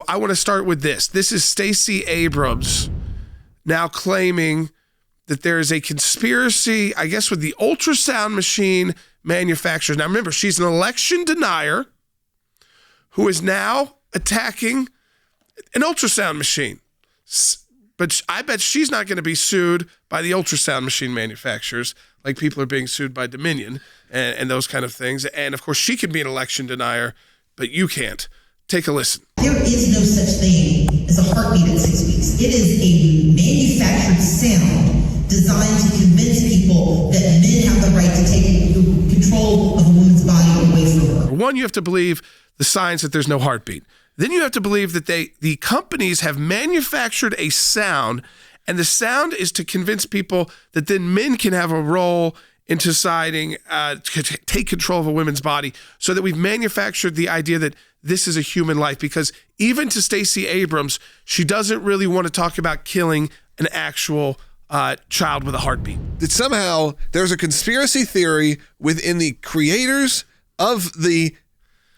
I want to start with this. This is Stacey Abrams now claiming that there is a conspiracy, I guess, with the ultrasound machine manufacturers. Now, remember, she's an election denier who is now attacking an ultrasound machine. But I bet she's not going to be sued by the ultrasound machine manufacturers like people are being sued by Dominion and those kind of things. And, of course, she can be an election denier, but you can't. Take a listen. There is no such thing as a heartbeat at 6 weeks. It is a manufactured sound designed to convince people that men have the right to take control of a woman's body away from her. One, you have to believe the science that there's no heartbeat. Then you have to believe that the companies have manufactured a sound, and the sound is to convince people that then men can have a role in deciding to take control of a woman's body, so that we've manufactured the idea that this is a human life. Because even to Stacey Abrams, she doesn't really want to talk about killing an actual child with a heartbeat. That somehow there's a conspiracy theory within the creators of the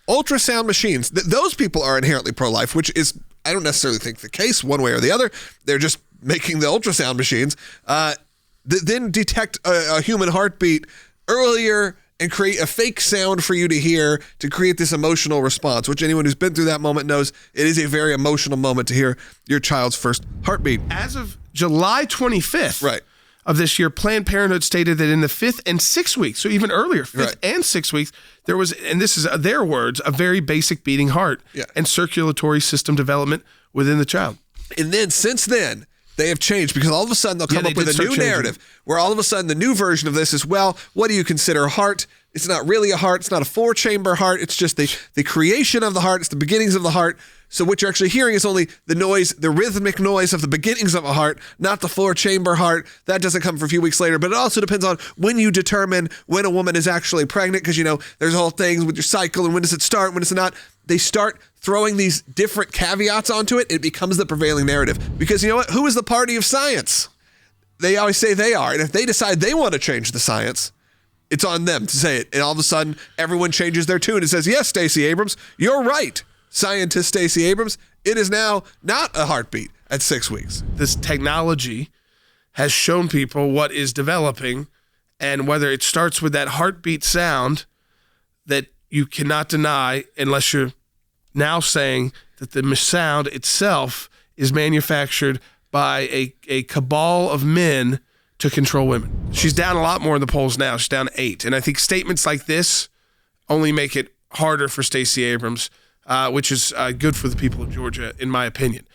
ultrasound machines that those people are inherently pro-life, which is, I don't necessarily think the case one way or the other. They're just making the ultrasound machines that then detect a human heartbeat earlier and create a fake sound for you to hear to create this emotional response, which anyone who's been through that moment knows it is a very emotional moment to hear your child's first heartbeat. As of July 25th Right. of this year, Planned Parenthood stated that in the 5th and 6th weeks, so even earlier, 5th Right. and 6th weeks, there was, and this is their words, a very basic beating heart and circulatory system development within the child. And then since then, they have changed, because all of a sudden they'll come up with a new narrative where all of a sudden the new version of this is, well, what do you consider a heart? It's not really a heart. It's not a 4-chamber heart. It's just the creation of the heart. It's the beginnings of the heart. So what you're actually hearing is only the noise, the rhythmic noise of the beginnings of a heart, not the 4-chamber heart. That doesn't come for a few weeks later, but it also depends on when you determine when a woman is actually pregnant, because, you know, there's all things with your cycle and when does it start, when does it not. They start throwing these different caveats onto it. It becomes the prevailing narrative, because you know what? Who is the party of science? They always say they are. And if they decide they want to change the science, it's on them to say it. And all of a sudden, everyone changes their tune and says, yes, Stacey Abrams, you're right. Scientist Stacey Abrams, it is now not a heartbeat at 6 weeks. This technology has shown people what is developing, and whether it starts with that heartbeat sound that you cannot deny unless you're now saying that the sound itself is manufactured by a cabal of men to control women. She's down a lot more in the polls now. She's down 8. And I think statements like this only make it harder for Stacey Abrams, which is good for the people of Georgia, in my opinion.